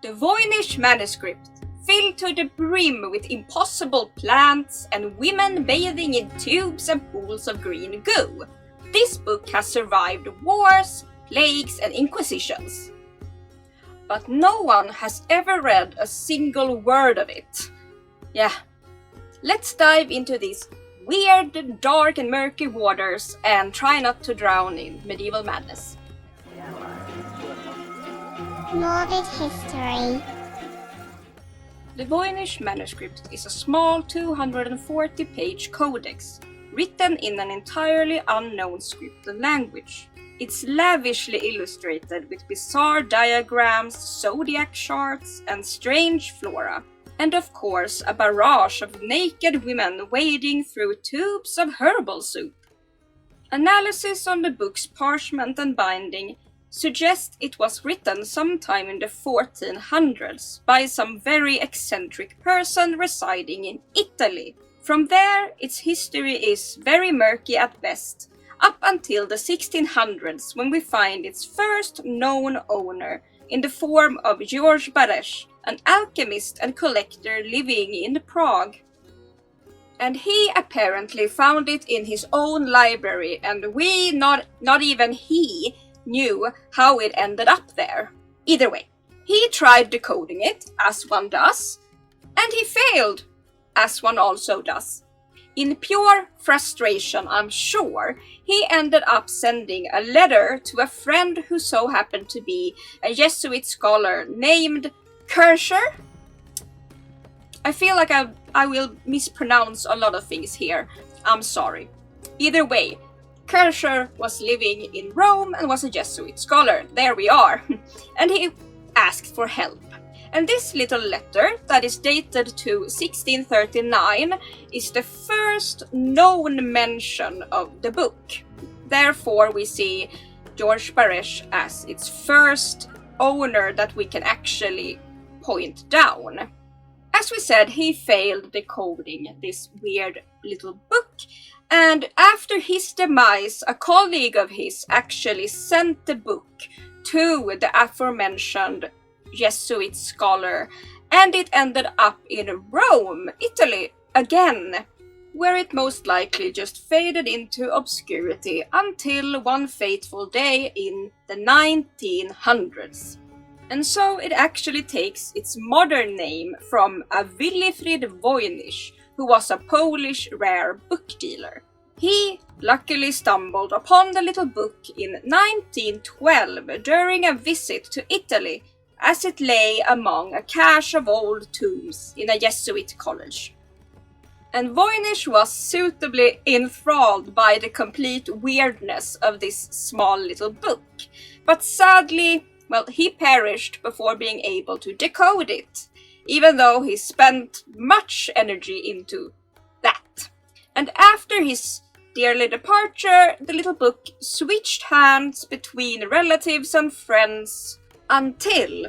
The Voynich Manuscript, filled to the brim with impossible plants and women bathing in tubes and pools of green goo. This book has survived wars, plagues, and inquisitions. But no one has ever read a single word of it. Yeah, let's dive into these weird, dark, and murky waters and try not to drown in medieval madness. Morbid History. The Voynich Manuscript is a small 240-page codex, written in an entirely unknown script and language. It's lavishly illustrated with bizarre diagrams, zodiac charts, and strange flora. And of course, a barrage of naked women wading through tubes of herbal soup. Analysis on the book's parchment and binding suggests it was written sometime in the 1400s by some very eccentric person residing in Italy. From there, its history is very murky at best, up until the 1600s when we find its first known owner in the form of George Baresch, an alchemist and collector living in Prague. And he apparently found it in his own library, and we, not even he, knew how it ended up there. Either way, he tried decoding it, as one does, and he failed, as one also does. In pure frustration, I'm sure, he ended up sending a letter to a friend who so happened to be a Jesuit scholar named Kircher. I feel like I will mispronounce a lot of things here. I'm sorry. Either way, Kircher was living in Rome and was a Jesuit scholar. There we are. And he asked for help. And this little letter, that is dated to 1639, is the first known mention of the book. Therefore, we see George Baresch as its first owner that we can actually point down. As we said, he failed decoding this weird little book, and after his demise, a colleague of his actually sent the book to the aforementioned Jesuit scholar, and it ended up in Rome, Italy, again, where it most likely just faded into obscurity until one fateful day in the 1900s. And so it actually takes its modern name from a Wilfrid Voynich, who was a Polish rare book dealer. He luckily stumbled upon the little book in 1912 during a visit to Italy, as it lay among a cache of old tombs in a Jesuit college. And Voynich was suitably enthralled by the complete weirdness of this small little book, but sadly, he perished before being able to decode it, even though he spent much energy into that. And after his dearly departure, the little book switched hands between relatives and friends until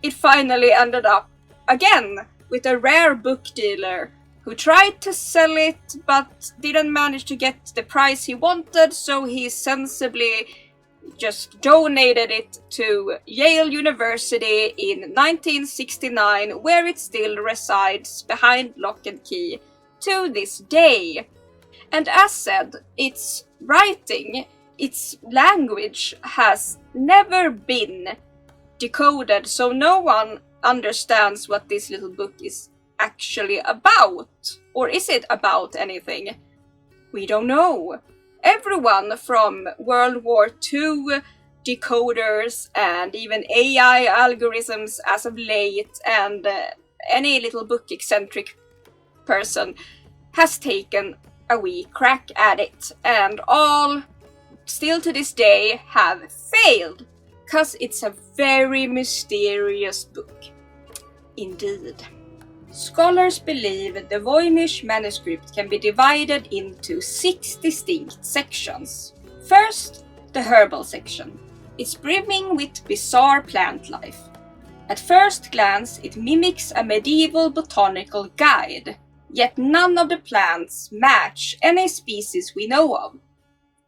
it finally ended up again with a rare book dealer who tried to sell it but didn't manage to get the price he wanted, so he sensibly just donated it to Yale University in 1969, where it still resides behind lock and key to this day. And as said, its writing, its language has never been decoded, so no one understands what this little book is actually about. Or is it about anything? We don't know. Everyone from World War II decoders and even AI algorithms as of late, and any little book eccentric person has taken a wee crack at it, and all still to this day have failed, cause it's a very mysterious book. Indeed. Scholars believe the Voynich Manuscript can be divided into 6 distinct sections. First, the herbal section. It's brimming with bizarre plant life. At first glance, it mimics a medieval botanical guide, yet none of the plants match any species we know of.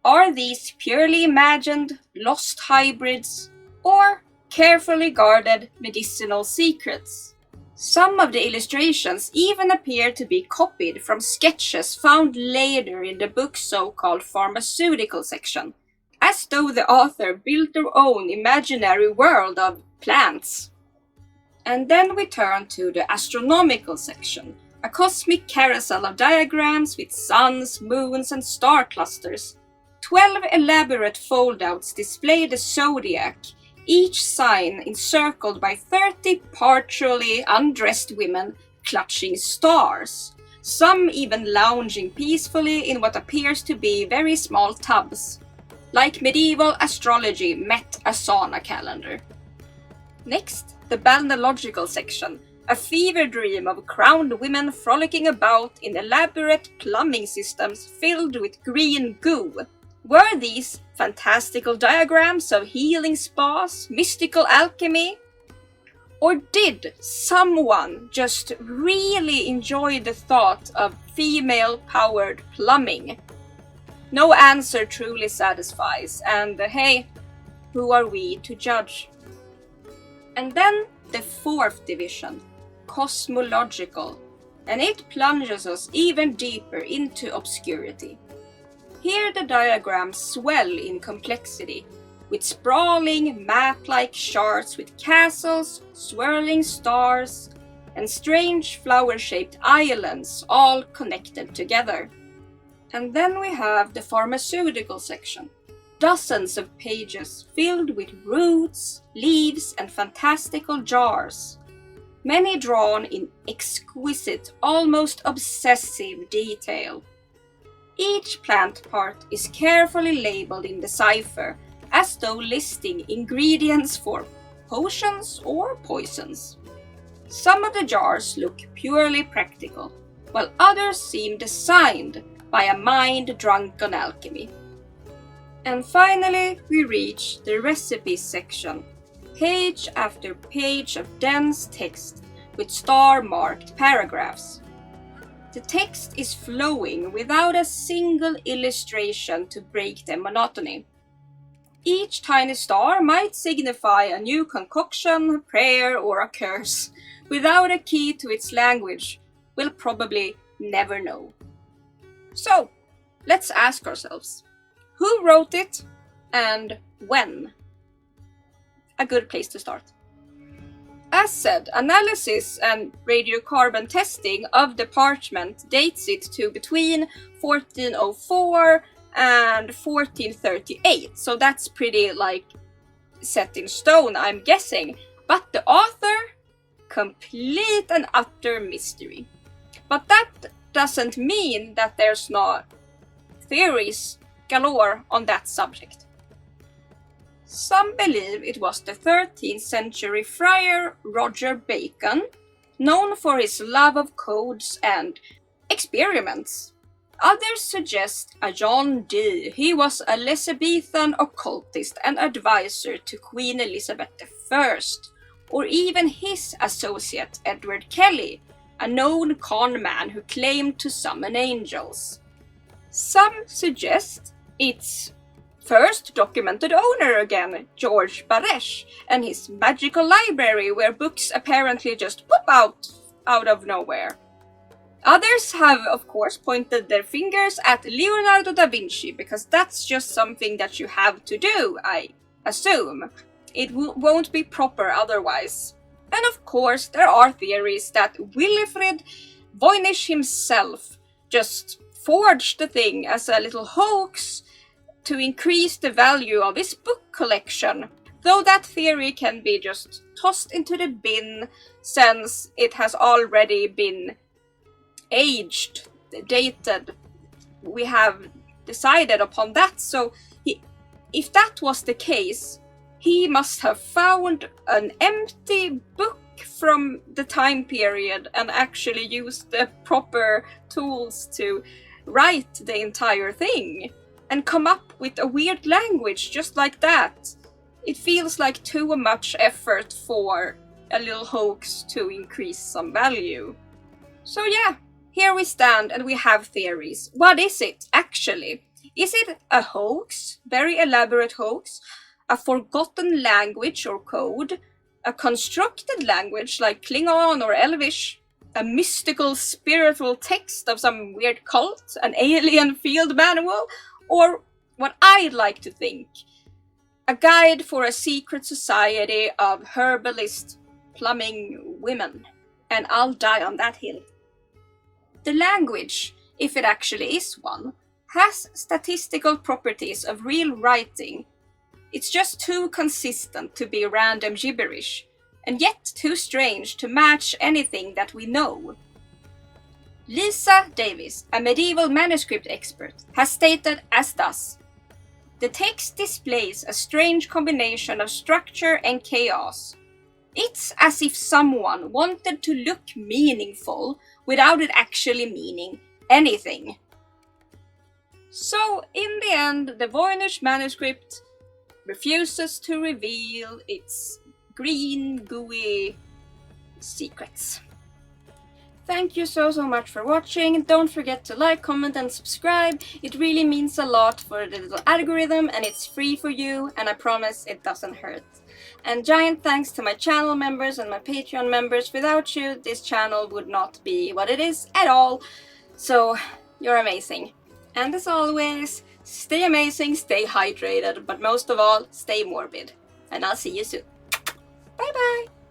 Are these purely imagined, lost hybrids, or carefully guarded medicinal secrets. Some of the illustrations even appear to be copied from sketches found later in the book's so-called pharmaceutical section, as though the author built their own imaginary world of plants. And then we turn to the astronomical section, a cosmic carousel of diagrams with suns, moons, and star clusters. 12 elaborate foldouts display the zodiac, each sign encircled by 30 partially undressed women clutching stars, some even lounging peacefully in what appears to be very small tubs. Like medieval astrology met a sauna calendar. Next, the balneological section, a fever dream of crowned women frolicking about in elaborate plumbing systems filled with green goo. Were these fantastical diagrams of healing spas, mystical alchemy? Or did someone just really enjoy the thought of female-powered plumbing? No answer truly satisfies, and hey, who are we to judge? And then the fourth division, cosmological, and it plunges us even deeper into obscurity. Here the diagrams swell in complexity, with sprawling map-like charts with castles, swirling stars, and strange flower-shaped islands all connected together. And then we have the pharmaceutical section, dozens of pages filled with roots, leaves, and fantastical jars, many drawn in exquisite, almost obsessive detail. Each plant part is carefully labeled in the cipher, as though listing ingredients for potions or poisons. Some of the jars look purely practical, while others seem designed by a mind drunk on alchemy. And finally, we reach the recipes section, page after page of dense text with star-marked paragraphs. The text is flowing without a single illustration to break the monotony. Each tiny star might signify a new concoction, prayer, or a curse. Without a key to its language, we'll probably never know. So, let's ask ourselves, who wrote it and when? A good place to start. As said, analysis and radiocarbon testing of the parchment dates it to between 1404 and 1438, so that's pretty set in stone, I'm guessing. But the author? Complete and utter mystery. But that doesn't mean that there's not theories galore on that subject. Some believe it was the 13th century friar Roger Bacon, known for his love of codes and experiments. Others suggest a jaunty. He was a Elizabethan occultist and advisor to Queen Elizabeth I, or even his associate Edward Kelly, a known con man who claimed to summon angels. Some suggest it's first documented owner again, George Baresh, and his magical library where books apparently just pop out of nowhere. Others have, of course, pointed their fingers at Leonardo da Vinci, because that's just something that you have to do, I assume. It won't be proper otherwise. And of course, there are theories that Wilfrid Voynich himself just forged the thing as a little hoax to increase the value of his book collection, though that theory can be just tossed into the bin since it has already been aged, dated. We have decided upon that, so if that was the case, he must have found an empty book from the time period and actually used the proper tools to write the entire thing and come up with a weird language just like that. It feels like too much effort for a little hoax to increase some value. So yeah, here we stand and we have theories. What is it actually? Is it a hoax? Very elaborate hoax? a forgotten language or code, a constructed language like Klingon or Elvish, a mystical spiritual text of some weird cult, an alien field manual, or what I'd like to think, a guide for a secret society of herbalist plumbing women. And I'll die on that hill. The language, if it actually is one, has statistical properties of real writing. It's just too consistent to be random gibberish, and yet too strange to match anything that we know. Lisa Davis, a medieval manuscript expert, has stated as thus: the text displays a strange combination of structure and chaos. It's as if someone wanted to look meaningful without it actually meaning anything. So, in the end, the Voynich Manuscript refuses to reveal its green, gooey secrets. Thank you so much for watching. Don't forget to like, comment and subscribe. It really means a lot for the little algorithm, and it's free for you, and I promise it doesn't hurt. And giant thanks to my channel members and my Patreon members. Without you, this channel would not be what it is at all. So, you're amazing. And as always, stay amazing, stay hydrated, but most of all, stay morbid. And I'll see you soon. Bye bye!